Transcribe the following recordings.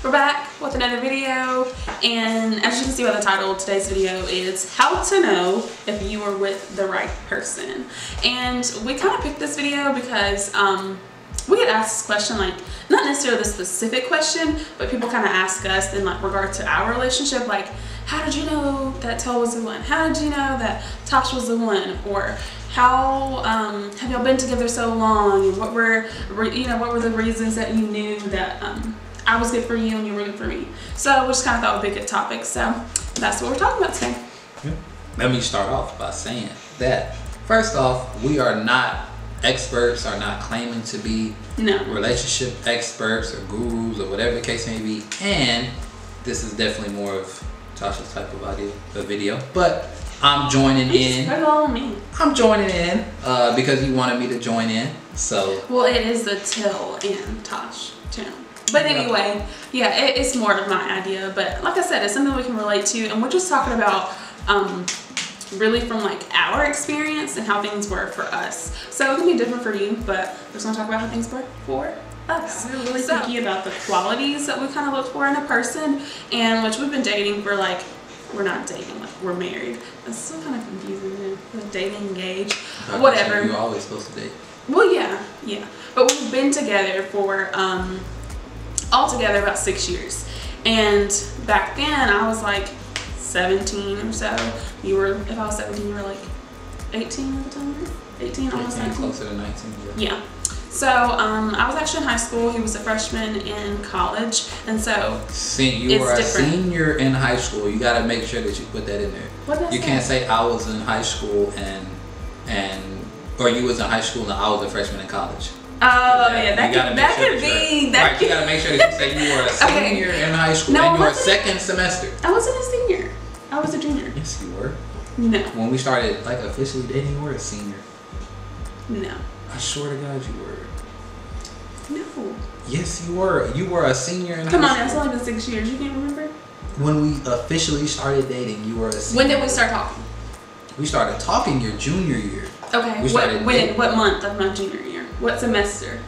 We're back with another video, and as you can see by the title of today's video is how to know if you are with the right person. And we kind of picked this video because we get asked this question, like not necessarily the specific question, but people kind of ask us in like regard to our relationship, like how did you know that Tel was the one? How did you know that Tash was the one? Or how have y'all been together so long? And what were the reasons that you knew that I was good for you and you were good for me? So we just kind of thought it would be a good topic. So that's what we're talking about today. Let me start off by saying that first off, we are not experts, are not claiming to be relationship experts or gurus or whatever the case may be. And this is definitely more of Tasha's type of video, but I'm joining in. I'm joining in because you wanted me to join in. So well, it is the Tel and Tash channel. But anyway, yeah, it's more of my idea. But like I said, it's something we can relate to, and we're just talking about really from like our experience and how things were for us. So it can be different for you, but we're just gonna talk about how things work for us. We're really picky about the qualities that we kind of look for in a person, and which we've been dating for like, we're not dating, like we're married. It's still kind of confusing, like dating, engaged, whatever. You're always supposed to date. Well, yeah. But we've been together for altogether about 6 years. And back then I was like 17 or so. You were, if I was 17, you were like 18 at the time, right? 18, almost 19. Closer to 19, yeah. So I was actually in high school. He was a freshman in college, and so you were a senior in high school. You got to make sure that you put that in there. What did I say? You can't say I was in high school or you was in high school and I was a freshman in college. Oh yeah, that could be. Right, you gotta make sure that you say you were a senior in high school and you were second semester. I wasn't a senior. I was a junior. Yes, you were. No. When we started like officially dating, you were a senior. No. I swear to God, you were. No. Yes, you were. You were a senior in high school. Come on, that's only been 6 years. You can't remember? When we officially started dating, you were a senior. When did we start talking? We started talking your junior year. Okay. What month of my junior year? What semester?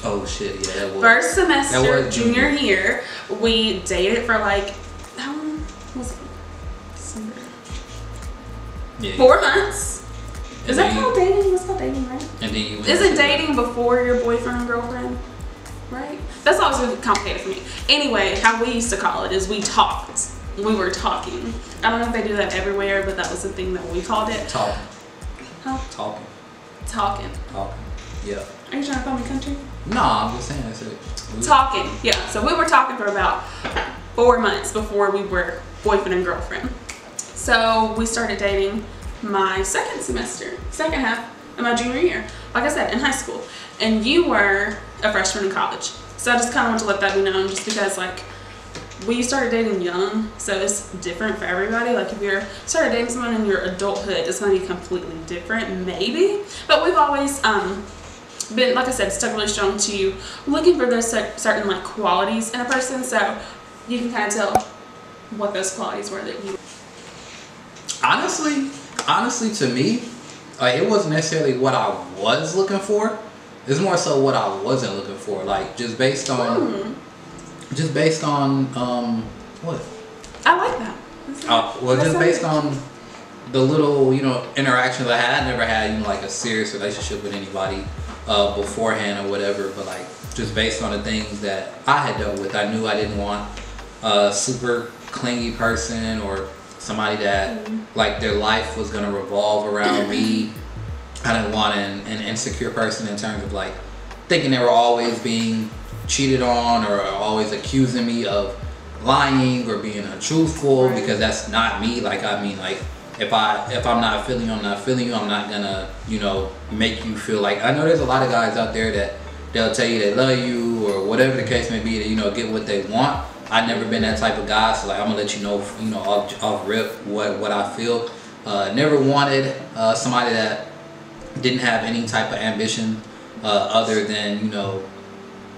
Oh shit, yeah, that was first semester, junior year. We dated for like, how long was it? December. Yeah. 4 months. Is that called dating? It's called dating, right? And then you isn't dating before your boyfriend and girlfriend? Right? That's always really complicated for me. Anyway, how we used to call it is we talked. We were talking. I don't know if they do that everywhere, but that was the thing that we called it. Talking. Huh? Talking. Yeah. Are you trying to call me country? No, I'm just saying that's it. Talking. Yeah. So we were talking for about 4 months before we were boyfriend and girlfriend. So we started dating my second half of my junior year. Like I said, in high school. And you were a freshman in college. So I just kind of want to let that be known, just because like we started dating young, so it's different for everybody. Like if you're started dating someone in your adulthood, it's going to be completely different, maybe. But we've always been, like I said, stuck really strong to looking for those certain like qualities in a person, so you can kind of tell what those qualities were that you. Honestly, to me, it wasn't necessarily what I was looking for. It's more so what I wasn't looking for, like just based on what? I like that. Just based on the little, interactions I had. I never had, like a serious relationship with anybody beforehand or whatever, but like just based on the things that I had dealt with, I knew I didn't want a super clingy person or somebody that like their life was gonna revolve around me. I didn't want an insecure person in terms of like thinking they were always being cheated on or always accusing me of lying or being untruthful, because that's not me. Like, I mean, like if I'm not feeling you, I'm not feeling you. I'm not gonna, make you feel like, I know there's a lot of guys out there that they'll tell you they love you or whatever the case may be, to, get what they want. I've never been that type of guy, so like I'm gonna let you know, off rip what I feel. Never wanted somebody that didn't have any type of ambition other than,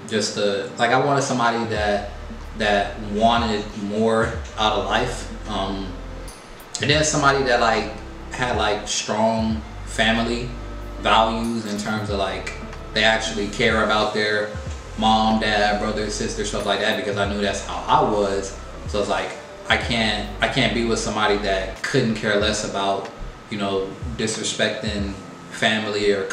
just like I wanted somebody that wanted more out of life, and then somebody that like had like strong family values in terms of like they actually care about their mom, dad, brother, sister, stuff like that, because I knew that's how I was. So it's like I can't be with somebody that couldn't care less about, you know, disrespecting family, or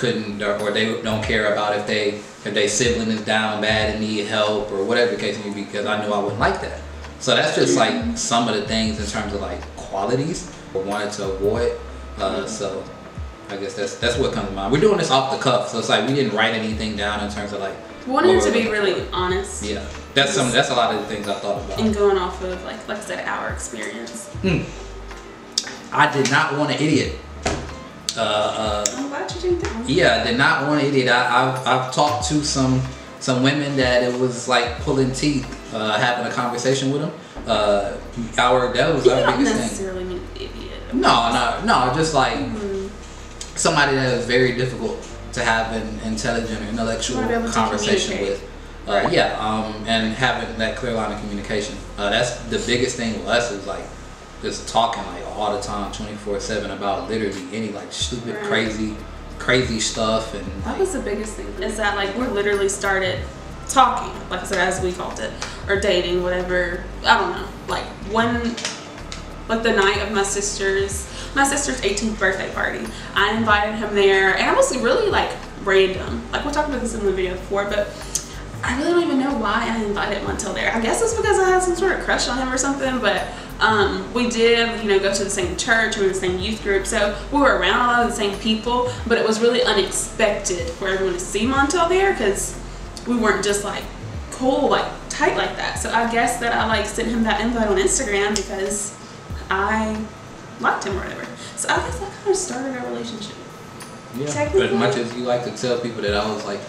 they don't care about if they sibling is down bad and need help or whatever the case may be, because I knew I wouldn't like that. So that's just like some of the things in terms of like qualities I wanted to avoid. So I guess that's what comes to mind. We're doing this off the cuff, so it's like we didn't write anything down in terms of like. We wanted to be really honest. Yeah, that's a lot of the things I thought about. And going off of like I said, our experience. I did not want an idiot. I'm glad you didn't know. Yeah, I did not want an idiot. I've talked to some women that it was like pulling teeth, having a conversation with them. That was our biggest thing. You don't necessarily mean idiot. No, just like somebody that is very difficult to have an intelligent or intellectual conversation with. And having that clear line of communication. That's the biggest thing with us, is like just talking like all the time, 24/7 about literally any like stupid, crazy stuff. And that was the biggest thing, is that like we literally started talking, like I said, as we called it, or dating, whatever. I don't know. Like the night of my sister's 18th birthday party, I invited him there, and it was really like random. Like we talked about this in the video before, but I really don't even know why I invited Montel there. I guess it's because I had some sort of crush on him or something, but we did, you know, go to the same church, we were in the same youth group, so we were around a lot of the same people, but it was really unexpected for everyone to see Montel there, because we weren't just like cool, like tight like that. So I guess that I like sent him that invite on Instagram because I liked him or whatever. So I guess that kind of started our relationship. Yeah, but as much as you like to tell people that I was like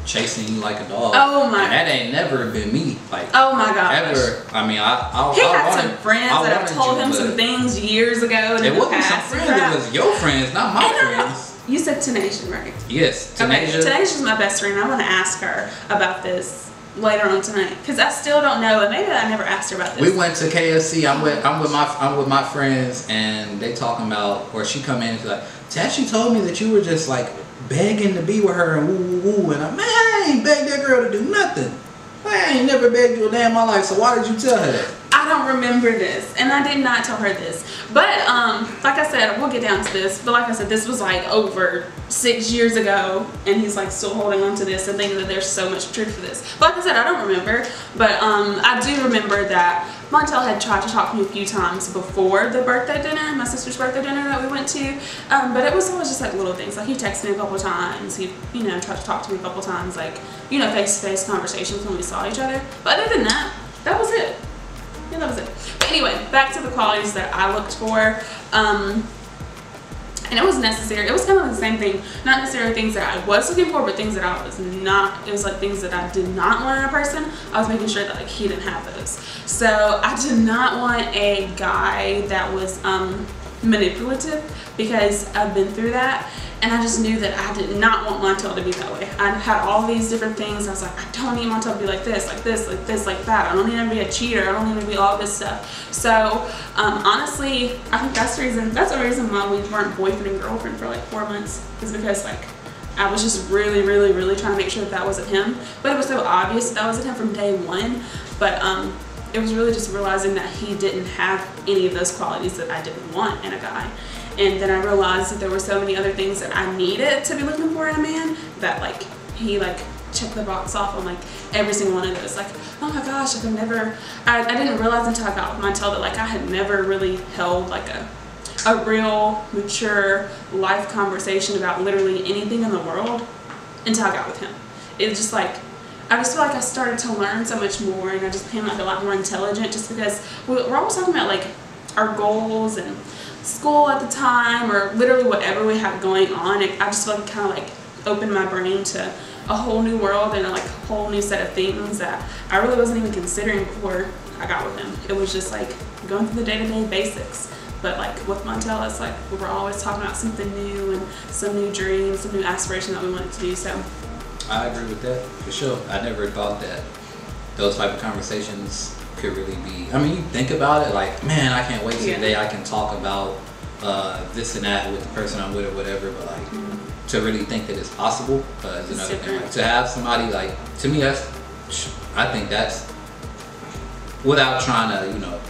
chasing you like a dog, that ain't never been me. Like, oh my gosh, ever. I mean, he had some friends that have told him some things years ago. It wasn't some friends. It was your friends, not my friends. You said Tenacia, right? Yes, Tenacia. Okay, Tenacia's my best friend. I want to ask her about this later on tonight, because I still don't know, and maybe I never asked her about this. We went to KFC. I'm with my friends, and they talking about, or she come in and she's like, Tash, you told me that you were just like begging to be with her and woo. And man, I ain't begged that girl to do nothing. I ain't never begged you a day in my life, so why did you tell her that? I don't remember this, and I did not tell her this. But like I said, we'll get down to this, but like I said, this was like over 6 years ago, and he's like still holding on to this and thinking that there's so much truth to this. But like I said, I don't remember, but I do remember that Montel had tried to talk to me a few times before the birthday dinner, my sister's birthday dinner that we went to, but it was always just like little things. Like he texted me a couple times, he, you know, tried to talk to me a couple times, like, you know, face-to-face conversations when we saw each other. But other than that, that was it. Yeah, that was it. But anyway, back to the qualities that I looked for. And it was necessary. It was kind of the same thing. Not necessarily things that I was looking for, but things that I was not. It was like things that I did not want in a person. I was making sure that like he didn't have those. So I did not want a guy that was manipulative, because I've been through that. And I just knew that I did not want Montel to be that way. I had all these different things. I was like, I don't need Montel to be like this, like this, like this, like that. I don't need him to be a cheater. I don't need him to be all this stuff. So honestly, I think that's the reason. That's the reason why we weren't boyfriend and girlfriend for like 4 months. Is because like I was just really trying to make sure that that wasn't him. But it was so obvious that wasn't him from day one. But it was really just realizing that he didn't have any of those qualities that I didn't want in a guy. And then I realized that there were so many other things that I needed to be looking for in a man, that like he like checked the box off on like every single one of those. Like, oh my gosh, like I didn't realize until I got with Montel that like I had never really held like a real mature life conversation about literally anything in the world until I got with him. It was just like, I just feel like I started to learn so much more, and I just became like a lot more intelligent, just because we're always talking about like our goals and school at the time, or literally whatever we have going on. I just feel like it kind of like opened my brain to a whole new world and like a whole new set of things that I really wasn't even considering before I got with him. It was just like going through the day-to-day basics. But like with Montel, it's like we were always talking about something new and some new dreams, some new aspiration that we wanted to do. So I agree with that for sure. I never thought that those type of conversations could really be, I mean, you think about it like, man, I can't wait till the day I can talk about this and that with the person I'm with or whatever, but like to really think that it's possible is another thing. Like, to have somebody like, to me, that's I think that's, without trying to, you know,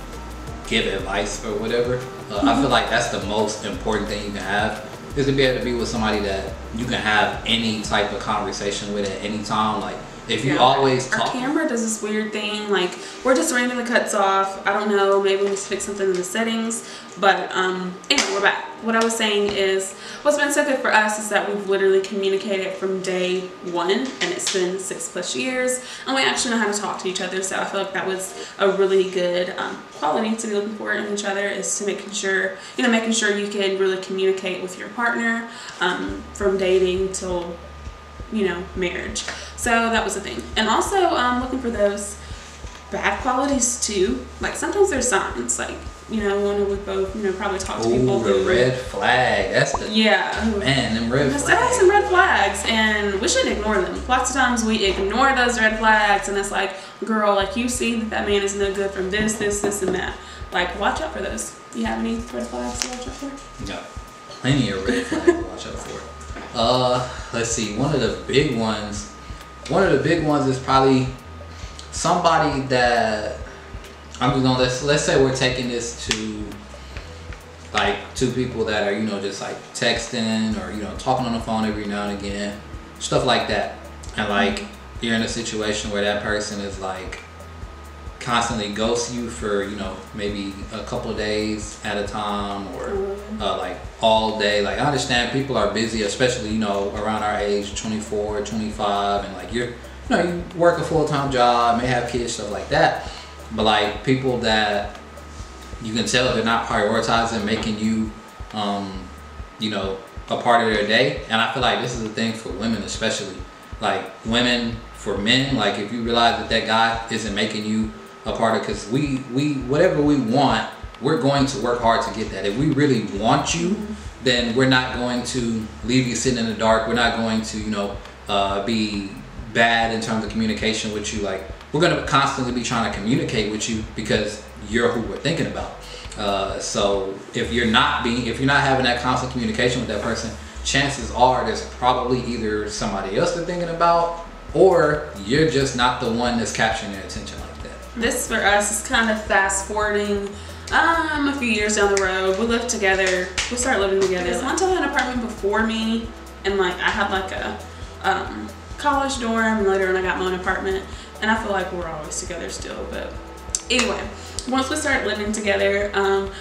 give advice or whatever, I feel like that's the most important thing you can have, is to be able to be with somebody that you can have any type of conversation with at any time. Like, if you always talk. Our camera does this weird thing, like, we're just randomly cuts off. I don't know, maybe we need to fix something in the settings. But anyway, we're back. What I was saying is, what's been so good for us is that we've literally communicated from day one, and it's been 6+ years, and we actually know how to talk to each other. So I feel like that was a really good quality to be looking for in each other, is to making sure you can really communicate with your partner from dating till, you know, marriage. So that was the thing. And also looking for those bad qualities too. Like, sometimes there's signs, like, you know, when we both, you know, probably talk to people the red flag. That's the, man, them red flags. There are some red flags, and we shouldn't ignore them. Lots of times we ignore those red flags, and it's like, girl, like, you see that man is no good from this, and that. Like, watch out for those. You have any red flags to watch out for? Yeah, plenty of red flags to watch out for. Let's see. One of the big ones is probably somebody that, I'm just gonna, let's say we're taking this to like two people that are, you know, just like texting or, you know, talking on the phone every now and again, stuff like that. And like, you're in a situation where that person is like constantly ghosts you for, you know, maybe a couple of days at a time, or like all day. Like, I understand people are busy, especially, you know, around our age, 24, 25, and like, you work a full-time job, may have kids, stuff like that. But like, people that you can tell they're not prioritizing making you, you know, a part of their day. And I feel like this is the thing for women, especially. Like, women, for men, like, if you realize that that guy isn't making you a part of, because we whatever we want, we're going to work hard to get that. If we really want you, then we're not going to leave you sitting in the dark. We're not going to, you know, be bad in terms of communication with you. Like, we're going to constantly be trying to communicate with you because you're who we're thinking about. So if you're not having that constant communication with that person, chances are there's probably either somebody else they're thinking about, or you're just not the one that's capturing their attention like that. This for us is kind of fast forwarding a few years down the road. We lived together. We started living together. Montel had an apartment before me, and like, I had like a college dorm, and later on I got my own apartment. And I feel like we're always together still. But anyway, once we started living together,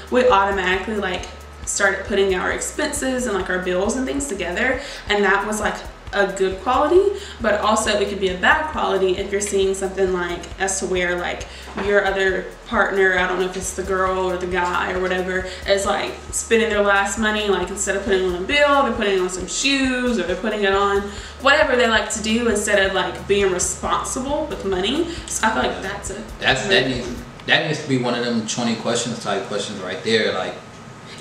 we automatically like started putting our expenses and like our bills and things together. And that was like a good quality, but also it could be a bad quality if you're seeing something like, as to where like your other partner, I don't know if it's the girl or the guy or whatever, is like spending their last money, like instead of putting on a bill, they're putting on some shoes, or they're putting it on whatever they like to do instead of like being responsible with money. So I feel like that needs to be one of them 20 questions type questions right there. Like,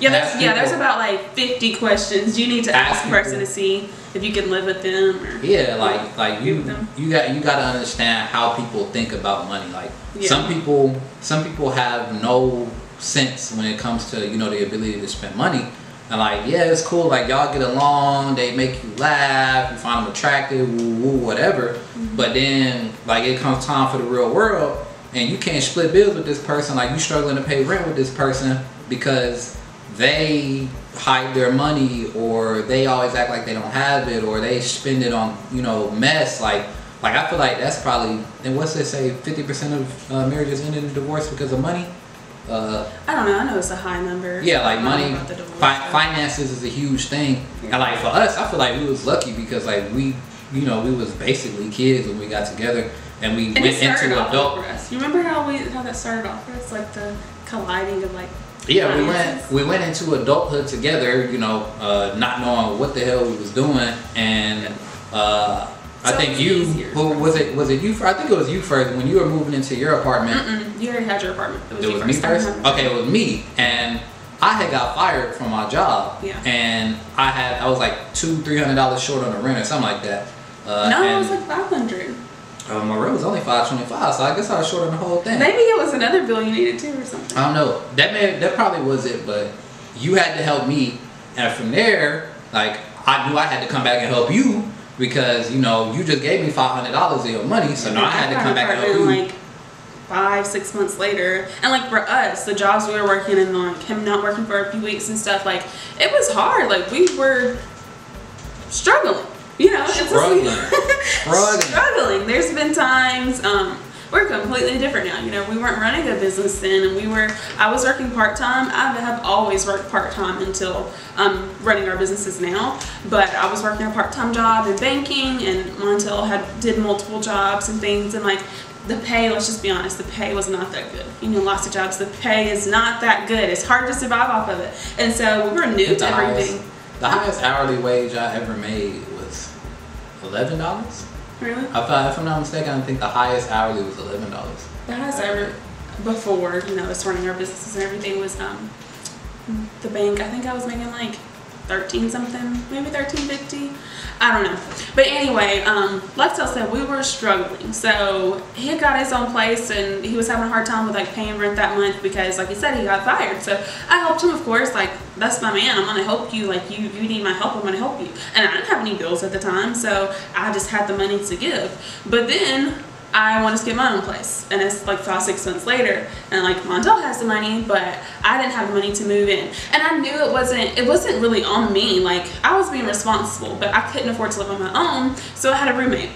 there's about like 50 questions you need to ask the person to see if you can live with them. Or you got to understand how people think about money. Like, some people have no sense when it comes to, you know, the ability to spend money. And like, yeah, it's cool, like, y'all get along, they make you laugh, you find them attractive, woo, whatever. But then like, it comes time for the real world, and you can't split bills with this person. Like, you struggling to pay rent with this person because they hide their money, or they always act like they don't have it, or they spend it on, you know, mess. Like I feel like that's probably, and what's they say, 50% of marriages end in divorce because of money. I don't know. I know it's a high number. Yeah, like money, finances is a huge thing. And like, for us, I feel like we was lucky because like we was basically kids when we got together, and we went into adult. You remember how that started off for us, like the colliding of like. Yeah, we went into adulthood together, you know, not knowing what the hell we was doing, and I think you, who was it you first? I think it was you first when you were moving into your apartment. You already had your apartment. It was me first? Okay, it was me, and I had got fired from my job, and I was like $200-300 short on the rent or something like that. No, it was like $500. My rent was only $525, so I guess I was short on the whole thing. Maybe it was another bill you needed too, or something. I don't know. That probably was it, but you had to help me, and from there, like, I knew I had to come back and help you, because, you know, you just gave me $500 of your money, so now I had to come back and help you. Like 5-6 months later, and like for us, the jobs we were working and like him not working for a few weeks and stuff, like it was hard. Like we were struggling, you know. Struggling. There's been times we're completely different now. You know, we weren't running a business then, and I was working part-time. I have always worked part-time until running our businesses now, but I was working a part-time job in banking, and Montel did multiple jobs and things, and like the pay, let's just be honest, the pay was not that good. You know, lots of jobs, the pay is not that good. It's hard to survive off of it. And so we were new to everything. The highest hourly wage I ever made was $11. Really? If I'm not mistaken, I think the highest hourly was $11. The highest ever before, you know, us running our businesses and everything was the bank. I think I was making like 13 something, maybe 13.50. I don't know. But anyway, like Tel said, we were struggling. So he had got his own place, and he was having a hard time with like paying rent that month because, like he said, he got fired. So I helped him, of course. Like, that's my man. I'm gonna help you. Like, you need my help. I'm gonna help you. And I didn't have any bills at the time, so I just had the money to give. But then I wanted to get my own place, and it's like 5-6 months later, and like Montel has the money, but I didn't have the money to move in, and I knew it wasn't really on me. Like, I was being responsible, but I couldn't afford to live on my own, so I had a roommate.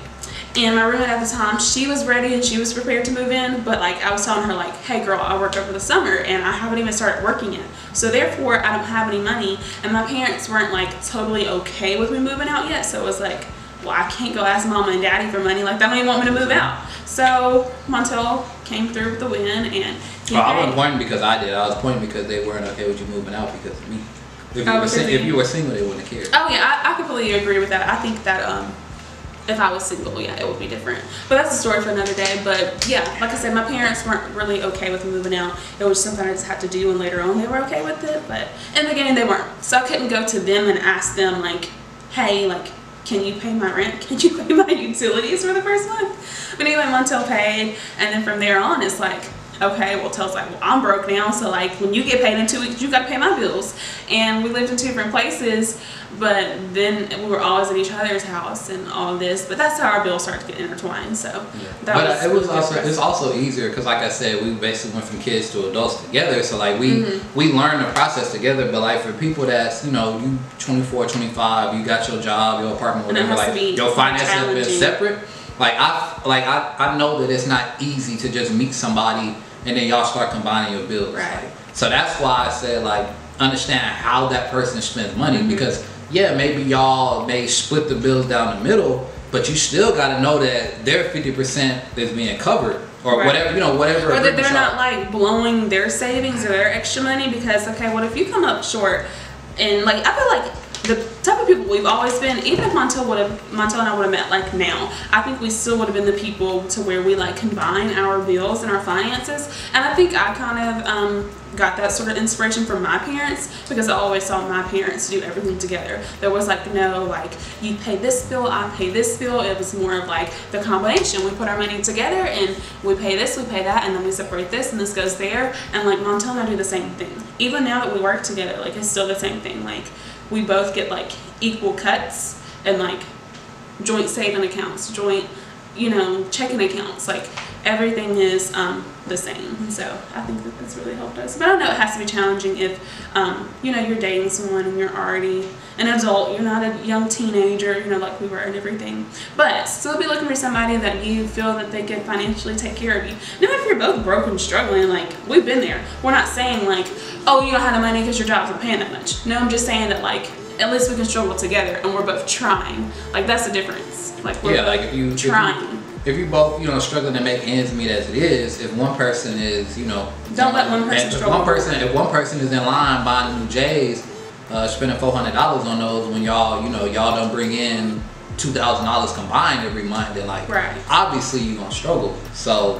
And my roommate at the time, she was ready and she was prepared to move in, but like I was telling her like, hey girl, I work over the summer and I haven't even started working yet, so therefore I don't have any money, and my parents weren't like totally okay with me moving out yet, so it was like, well, I can't go ask mom and daddy for money. Like, they don't even want me to move out. So Montel came through with the win, and I wasn't pointing because I did. I was pointing because they weren't okay with you moving out because of me. If you were single, they wouldn't have cared. Oh yeah, I completely agree with that. I think that if I was single, yeah, it would be different. But that's a story for another day. But yeah, like I said, my parents weren't really okay with me moving out. It was something I just had to do, and later on they were okay with it. But in the beginning they weren't. So I couldn't go to them and ask them like, hey, like, can you pay my rent? Can you pay my utilities for the first month? But anyway, Montel paid, and then from there on, it's like, okay, well, Tel's like, well, I'm broke now, so like, when you get paid in 2 weeks, you gotta pay my bills. And we lived in 2 different places, but then we were always at each other's house and all of this. But that's how our bills started to get intertwined. So yeah. But it's also easier because, like I said, we basically went from kids to adults together. So like we learned the process together. But like for people that's, you know, you 24, 25, you got your job, your apartment, whatever, like your finances have been separate. Like I know that it's not easy to just meet somebody and then y'all start combining your bills. Right. Like, so that's why I said, like, understand how that person spends money, because yeah, maybe y'all may split the bills down the middle, but you still got to know that their 50% is being covered, or whatever, you know, whatever. Or that they're not like blowing their savings or their extra money, because okay, what if you come up short? And like, I feel like the type of people we've always been, even if Montel and I would have met like now, I think we still would have been the people to where we like combine our bills and our finances. And I think I kind of got that sort of inspiration from my parents, because I always saw my parents do everything together. There was like no like, you pay this bill, I pay this bill. It was more of like the combination. We put our money together and we pay this, we pay that, and then we separate this and this goes there. And like Montel and I do the same thing. Even now that we work together, like it's still the same thing. Like we both get like equal cuts and like joint saving accounts, joint, you know, checking accounts. Like everything is the same. And so I think that that's really helped us. But I know it has to be challenging if you know, you're dating someone and you're already an adult, you're not a young teenager, you know, like we were and everything. But still be looking for somebody that you feel that they can financially take care of you. Now if you're both broke and struggling, like we've been there. We're not saying like, oh, you don't have the money because your job's not paying that much. No, I'm just saying that like, at least we can struggle together and we're both trying. Like that's the difference. Like we're both like trying. If you both, you know, struggling to make ends meet as it is, if one person is, you know, don't let one person struggle. If one person is in line buying new J's, spending $400 on those, when y'all, you know, y'all don't bring in $2,000 combined every month, then like, obviously you're gonna struggle. So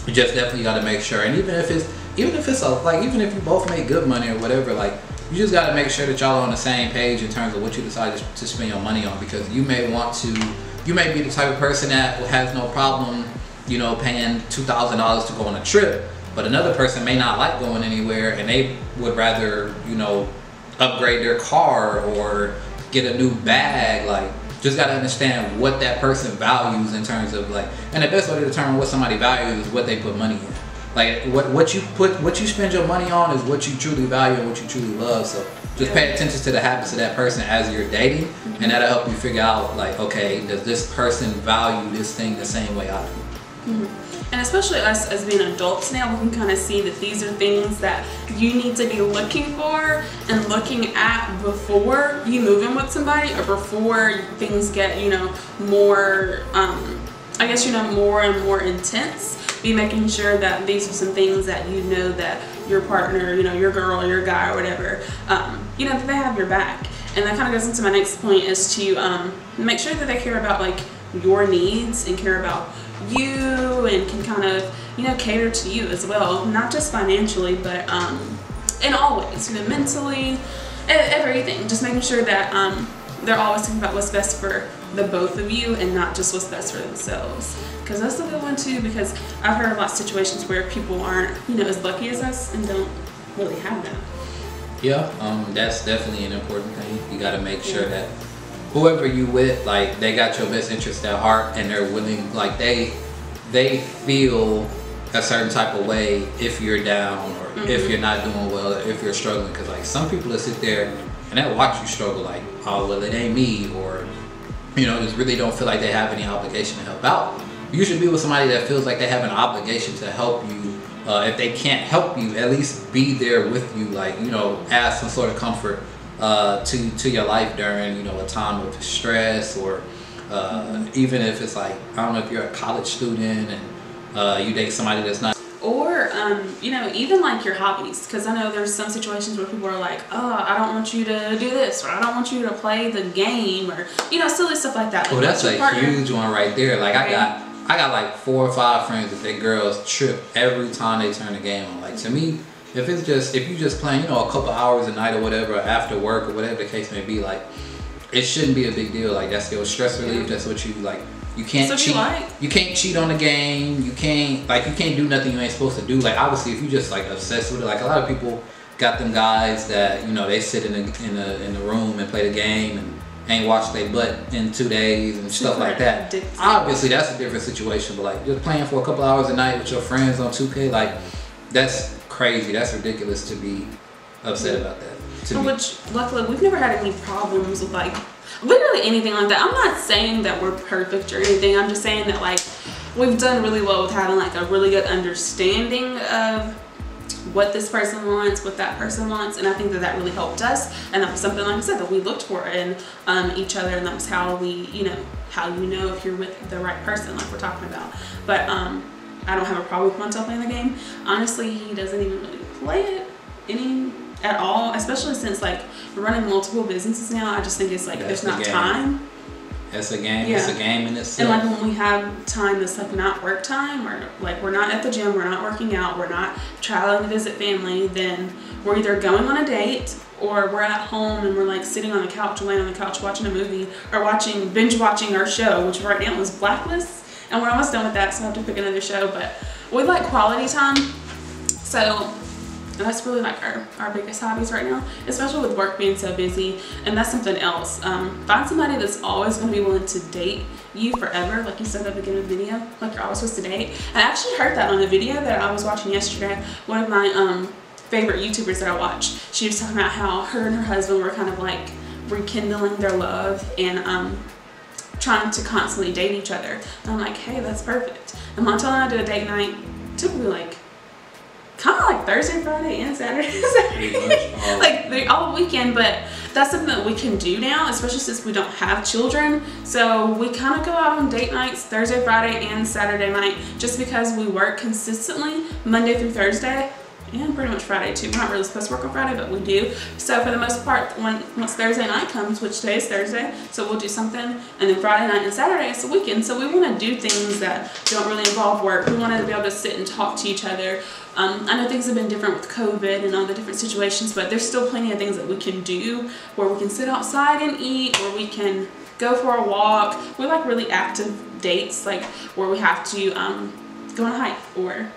you just definitely got to make sure. And even if if you both make good money or whatever, like you just got to make sure that y'all are on the same page in terms of what you decide to spend your money on, because you may be the type of person that has no problem, you know, paying $2,000 to go on a trip, but another person may not like going anywhere and they would rather, you know, upgrade their car or get a new bag. Like just got to understand what that person values in terms of like, and the best way to determine what somebody values is what they put money in. Like what you spend your money on is what you truly value and what you truly love. So just pay attention to the habits of that person as you're dating, and that'll help you figure out like, okay, does this person value this thing the same way I do? And especially us as being adults now, we can kind of see that these are things that you need to be looking for and looking at before you move in with somebody, or before things get, you know, more, I guess, you know, more and more intense. Be making sure that these are some things that you know that your partner, you know, your girl or your guy or whatever, you know, that they have your back. And that kind of goes into my next point, is to make sure that they care about like your needs and care about you, and can kind of, you know, cater to you as well, not just financially, but in all ways, you know, mentally, everything. Just making sure that they're always thinking about what's best for the both of you and not just what's best for themselves. Because that's a good one too, because I've heard a lot of situations where people aren't, you know, as lucky as us and don't really have that. Yeah, that's definitely an important thing. You got to make sure that whoever you with, like, they got your best interest at heart, and they're willing, like, they feel a certain type of way if you're down, or if you're not doing well, or if you're struggling. Because like some people that sit there and they watch you struggle, like, oh well, it ain't me, or, you know, just really don't feel like they have any obligation to help out. You should be with somebody that feels like they have an obligation to help you. If they can't help you, at least be there with you, like, you know, add some sort of comfort to your life during, you know, a time of stress, or even if it's like, I don't know, if you're a college student and you date somebody that's not, or you know, even like your hobbies, because I know there's some situations where people are like, oh, I don't want you to do this, or I don't want you to play the game, or, you know, silly stuff like that. Like, oh, that's a huge one right there. Like, I got like 4 or 5 friends that their girls trip every time they turn the game on. Like, to me, if you just playing, you know, a couple hours a night or whatever, after work or whatever the case may be, like, it shouldn't be a big deal. Like, that's your stress relief. That's what you like. You can't cheat. You can't cheat on the game. You can't do nothing you ain't supposed to do. Like, obviously, if you just like obsessed with it, like a lot of people got them guys that, you know, they sit in the room and play the game and ain't washed their butt in 2 days and stuff like that. Obviously, that's a different situation. But like, just playing for a couple hours a night with your friends on 2K, like, that's crazy. That's ridiculous to be upset about that. Which, luckily, we've never had any problems with like literally anything like that. I'm not saying that we're perfect or anything. I'm just saying that like we've done really well with having like a really good understanding of what this person wants, what that person wants, and I think that really helped us. And that was something, like I said, that we looked for in each other, and that was how we, you know, how you know if you're with the right person, like we're talking about. But I don't have a problem with Montel playing the game. Honestly, he doesn't even really play it at all, especially since like we're running multiple businesses now. I just think it's like there's not time. It's a game. Yeah. It's a game in itself. And like when we have time that's like not work time, or like we're not at the gym, we're not working out, we're not traveling to visit family, then we're either going on a date, or we're at home and we're like sitting on the couch, or laying on the couch watching a movie, or binge watching our show, which right now is Blacklist, and we're almost done with that, so I have to pick another show. But we like quality time, so that's really like our biggest hobbies right now, especially with work being so busy. And that's something else. Find somebody that's always going to be willing to date you forever, like you said at the beginning of the video, like you're always supposed to date. I actually heard that on a video that I was watching yesterday. One of my favorite YouTubers that I watch, she was talking about how her and her husband were kind of like rekindling their love and trying to constantly date each other. And I'm like, hey, that's perfect. And Montel and I do a date night, typically like kind of like Thursday, Friday, and Saturday. Like all weekend. But that's something that we can do now, especially since we don't have children. So we kind of go out on date nights Thursday, Friday, and Saturday night, just because we work consistently Monday through Thursday, and pretty much Friday too. We're not really supposed to work on Friday, but we do. So for the most part, once Thursday night comes, which today is Thursday, so we'll do something, and then Friday night and Saturday is the weekend. So we want to do things that don't really involve work. We wanted to be able to sit and talk to each other. I know things have been different with COVID and all the different situations, but there's still plenty of things that we can do, where we can sit outside and eat, or we can go for a walk. We like really active dates, like where we have to go on a hike, or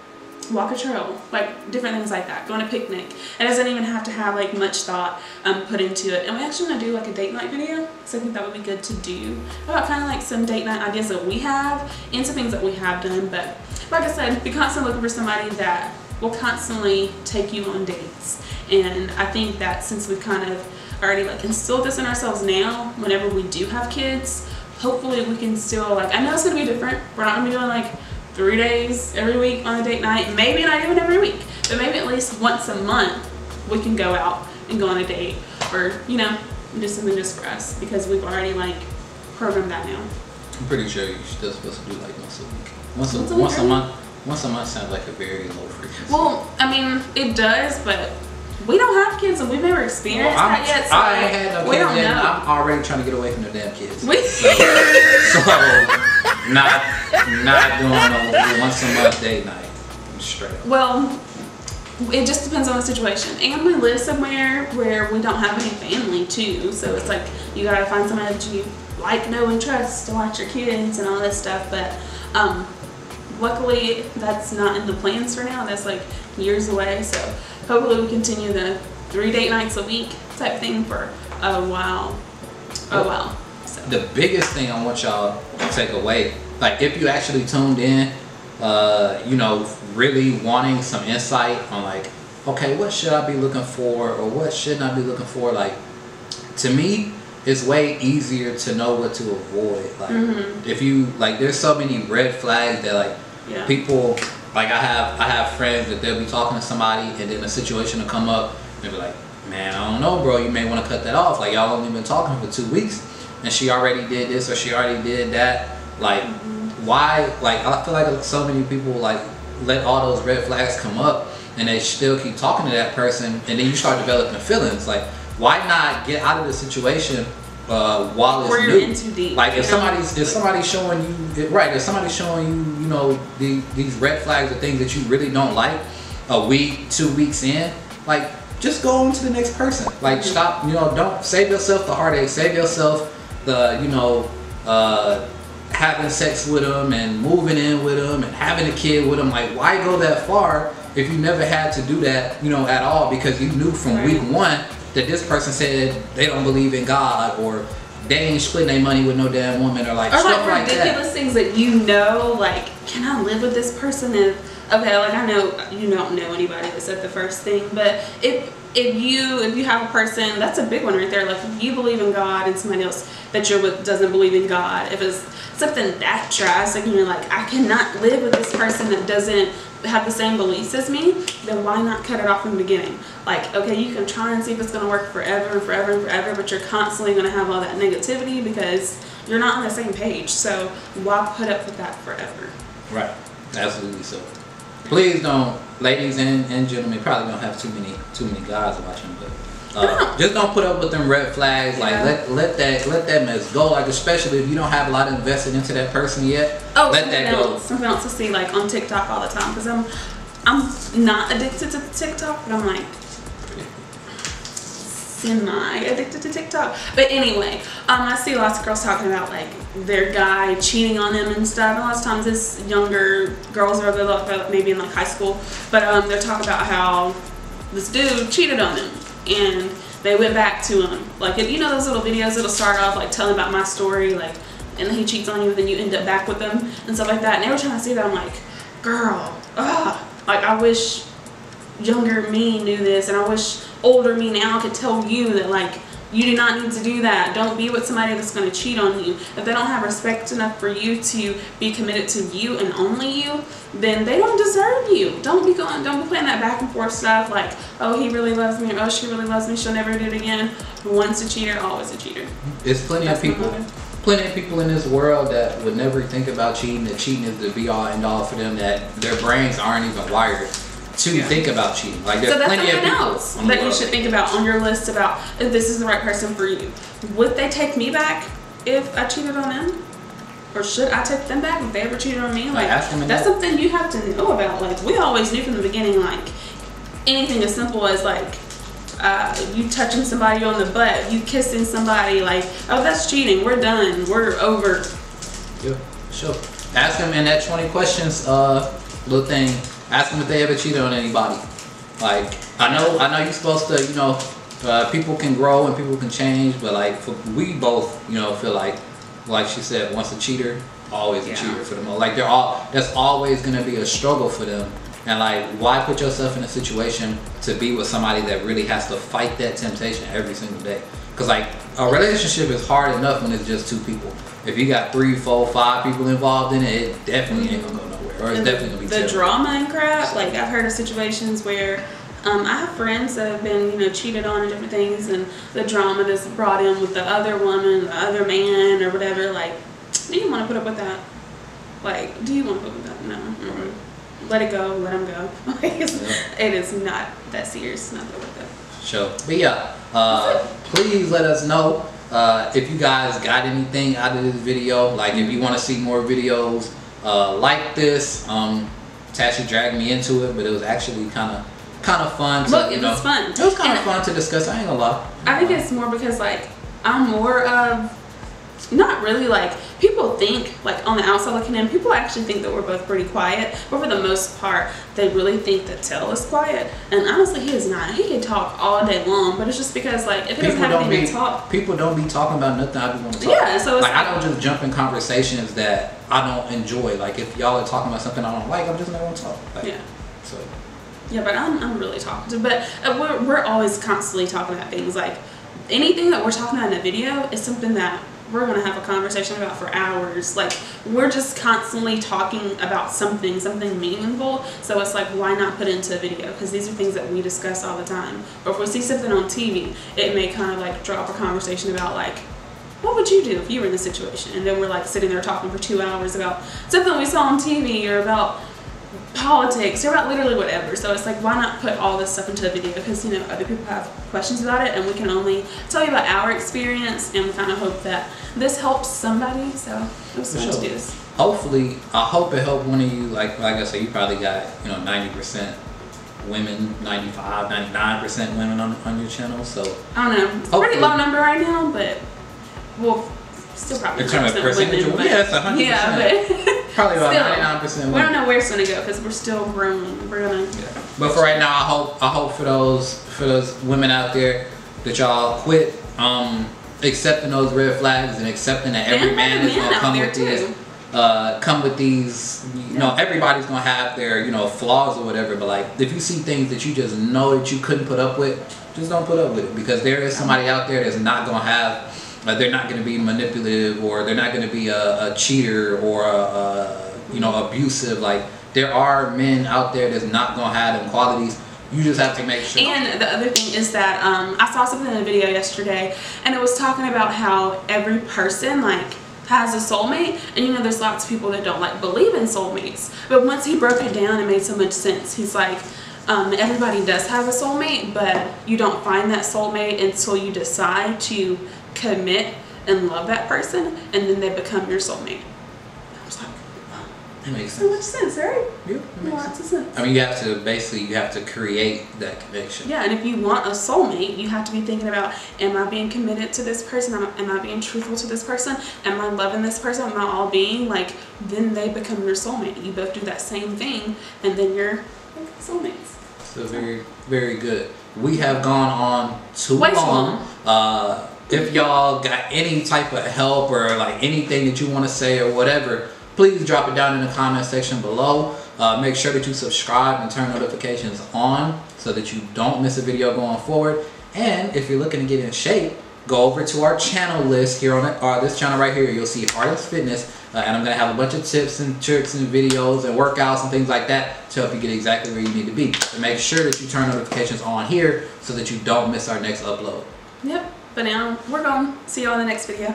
walk a trail, like different things like that, go on a picnic. It doesn't even have to have like much thought put into it. And we actually want to do like a date night video, so I think that would be good to do about kind of like some date night ideas that we have and some things that we have done. But like I said, be constantly looking for somebody that will constantly take you on dates. And I think that since we've kind of already like instilled this in ourselves now, whenever we do have kids, hopefully we can still, like, I know it's gonna be different. We're not gonna be doing like 3 days every week on a date night, maybe not even every week, but maybe at least once a month we can go out and go on a date, or, you know, do something just for us, because we've already like programmed that now. I'm pretty sure you're still supposed to do like once a week. Once a month. Once a month sounds like a very low frequency. Well, I mean, it does, but we don't have kids and we've never experienced that yet. So I ain't had no kids yet, and I'm already trying to get away from the damn kids. So not doing no once a month date night. Straight up. Well, it just depends on the situation. And we live somewhere where we don't have any family too. So it's like you gotta find somebody that you like, know, and trust to watch your kids and all this stuff. But luckily that's not in the plans for now. That's like years away. So hopefully we continue the 3 date nights a week type thing for a while. So the biggest thing I want y'all to take away, like if you actually tuned in, you know, really wanting some insight on like, okay, what should I be looking for or what shouldn't I be looking for? Like, to me, it's way easier to know what to avoid. Like, if you, like, there's so many red flags that like people, like I have friends that they'll be talking to somebody and then a situation will come up and they'll be like, man, I don't know, bro, you may want to cut that off. Like, y'all only been talking for 2 weeks and she already did this or she already did that. Like, why? Like, I feel like so many people like let all those red flags come up and they still keep talking to that person, and then you start developing feelings. Like, why not get out of the situation while it's new? in too deep. Like, if somebody's showing you, right, if somebody's showing you, you know, these red flags or things that you really don't like a week, 2 weeks in, like, just go on to the next person. Like, stop, you know, don't save yourself the heartache, save yourself the, you know, having sex with them and moving in with them and having a kid with them. Like, why go that far if you never had to do that, you know, at all, because you knew from week one that this person said they don't believe in God, or they ain't splitting their money with no damn woman, or like stuff like ridiculous things that you know, like, can I live with this person if, okay, like, I know you don't know anybody that said the first thing, but if you have a person, that's a big one right there. Like, if you believe in God and somebody else that you're with doesn't believe in God, if it's something that drastic and you're like, I cannot live with this person that doesn't have the same beliefs as me, then why not cut it off from the beginning? Like, okay, you can try and see if it's going to work forever and forever and forever, but you're constantly going to have all that negativity because you're not on the same page. So why put up with that forever? Right. Absolutely. So please don't, ladies and gentlemen, probably don't have too many guys watching, but just don't put up with them red flags. Like, let that mess go. Like, especially if you don't have a lot invested into that person yet. Let that go. Something else to see, like, on TikTok all the time, because I'm not addicted to TikTok, but I'm like semi-addicted to TikTok. But anyway, I see lots of girls talking about like their guy cheating on them and stuff. And a lot of times it's younger girls, or they're maybe in like high school, but they're talking about how this dude cheated on them and they went back to him. Like, you know those little videos that'll start off like telling about my story, like, and then he cheats on you and then you end up back with them and stuff like that. And every time I see that, I'm like, girl, like, I wish younger me knew this, and I wish older me now could tell you that, like, you do not need to do that. Don't be with somebody that's going to cheat on you. If they don't have respect enough for you to be committed to you and only you, then they don't deserve you. Don't be playing that back and forth stuff like, oh, he really loves me, or oh, she really loves me, she'll never do it again. Once a cheater, always a cheater. There's plenty of people in this world that would never think about cheating, that cheating is the be all end all for them, that their brains aren't even wired to think about cheating. Like, there's plenty of people else that you should think about on your list about if this is the right person for you. Would they take me back if I cheated on them? Or should I take them back if they ever cheated on me? Like, that's something you have to know about. Like, we always knew from the beginning, like, anything as simple as like you touching somebody on the butt, you kissing somebody, like, oh, that's cheating, we're done, we're over. Yeah, sure. Ask them in that 20 questions little thing. Ask them if they ever cheated on anybody. Like, I know you're supposed to, you know, people can grow and people can change, but like we both, you know, feel like she said, once a cheater, always a cheater for them. Like that's always gonna be a struggle for them. And like, why put yourself in a situation to be with somebody that really has to fight that temptation every single day? Because like, a relationship is hard enough when it's just two people. If you got 3, 4, 5 people involved in it, it definitely ain't gonna go nowhere, or it's definitely gonna be the terrible. drama and crap. Like, I've heard of situations where I have friends that have been, you know, cheated on and different things, and the drama that's brought in with the other woman, the other man, or whatever. Like, do you want to put up with that? Like, do you want to put up with that? No. Right. Let it go. Let them go. It is not that serious. Not that worth it. Sure. But yeah, please let us know if you guys got anything out of this video. Like, if you want to see more videos like this. Tasha dragged me into it, but it was actually kind of fun. Look, it was fun. It was kind of fun to discuss. I ain't gonna lie. I think it's more because, like, I'm more of, not really, like, people think, like, on the outside looking in, people actually think that we're both pretty quiet, but for the most part, they really think that Tel is quiet, and honestly, he is not. He can talk all day long, but it's just because, like, if he doesn't have anything to talk. People don't be talking about nothing I be want to talk about. Yeah, so it's like, I don't just jump in conversations that I don't enjoy. Like, if y'all are talking about something I don't like, I'm just not gonna talk. Like, yeah. So. Yeah, but I'm really talkative. But we're always constantly talking about things. Like, anything that we're talking about in a video is something that we're going to have a conversation about for hours. Like, we're just constantly talking about something meaningful. So it's like, why not put it into a video? Because these are things that we discuss all the time. Or if we see something on TV, it may kind of like drop a conversation about, like, what would you do if you were in this situation? And then we're like sitting there talking for 2 hours about something we saw on TV, or about politics, or about literally whatever. So it's like, why not put all this stuff into a video? Because, you know, other people have questions about it, and we can only tell you about our experience, and we kind of hope that this helps somebody. So it was fun to do this. Hopefully, I hope it helped one of you. Like I said, you probably got, you know, 90% women, 95, 99% women on your channel. So I don't know, it's a pretty low number right now, but we'll still probably 100% women. Yeah, it's 100%. Yeah, but probably about 99% women. We don't know where it's gonna go because we're still growing. We're gonna. Yeah. But for right now, I hope for those women out there that y'all quit accepting those red flags and accepting that every man is gonna come with these. You know, everybody's gonna have their, you know, flaws or whatever. But like, if you see things that you just know that you couldn't put up with, just don't put up with it, because there is somebody out there that's not gonna have. They're not going to be manipulative, or they're not going to be a cheater, or you know, abusive. Like, there are men out there that's not going to have them qualities. You just have to make sure. And the other thing is that I saw something in a video yesterday, and it was talking about how every person, like, has a soulmate. And, you know, there's lots of people that don't, like, believe in soulmates. But once he broke it down, it made so much sense. He's like, everybody does have a soulmate, but you don't find that soulmate until you decide to commit and love that person, and then they become your soulmate. I was like, wow, that makes so much sense, right? Yeah, that makes lots of sense. I mean, you have to create that connection. Yeah, and if you want a soulmate, you have to be thinking about, am I being committed to this person? Am I being truthful to this person? Am I loving this person? Am I all being? Like, then they become your soulmate. You both do that same thing, and then you're like soulmates. So very, very good. We have gone on too long. If y'all got any type of help, or like anything that you want to say or whatever, please drop it down in the comment section below. Make sure that you subscribe and turn notifications on so that you don't miss a video going forward. And if you're looking to get in shape, go over to our channel list here on this channel right here. You'll see Hardin's Fitness, and I'm going to have a bunch of tips and tricks and videos and workouts and things like that to help you get exactly where you need to be. So make sure that you turn notifications on here so that you don't miss our next upload. Yep. But now we're gone. See you all in the next video.